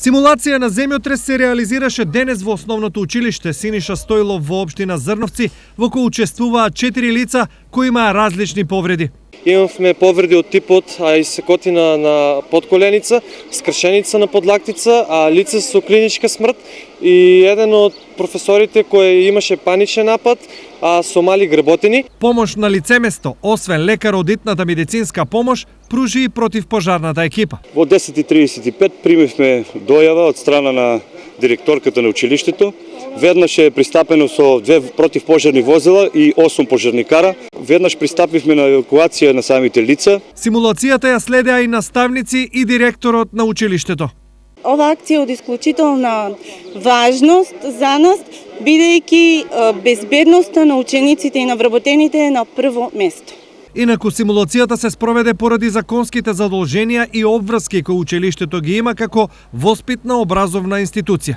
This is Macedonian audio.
Симулација на земјотрес се реализираше денес во основното училиште Синиша Стојлов во општина Зрновци, во кој учествуваа 4 лица кои имаа различни повреди. Имавме повреди од типот исекотина на подколеница, скршеница на подлактица, а лице со клиничка смрт и еден од професорите кој имаше паничен напад, со мали греботини. Помош на лицеместо, освен лекар од итната медицинска помош, пружи и противпожарната екипа. Во 10:35 примивме дојава од страна на директорката на училиштето. Веднаш е пристапено со 2 противпожарни возила и 8 пожарникара. Веднаш пристапивме на евакуација на самите лица. Симулацијата ја следеа и наставници и директорот на училиштето. Ова акција е од исклучителна важност за нас, бидејќи безбедноста на учениците и на вработените е на прво место. Инаку симулацијата се спроведе поради законските задолженија и обврски кои училиштето ги има како воспитна образовна институција.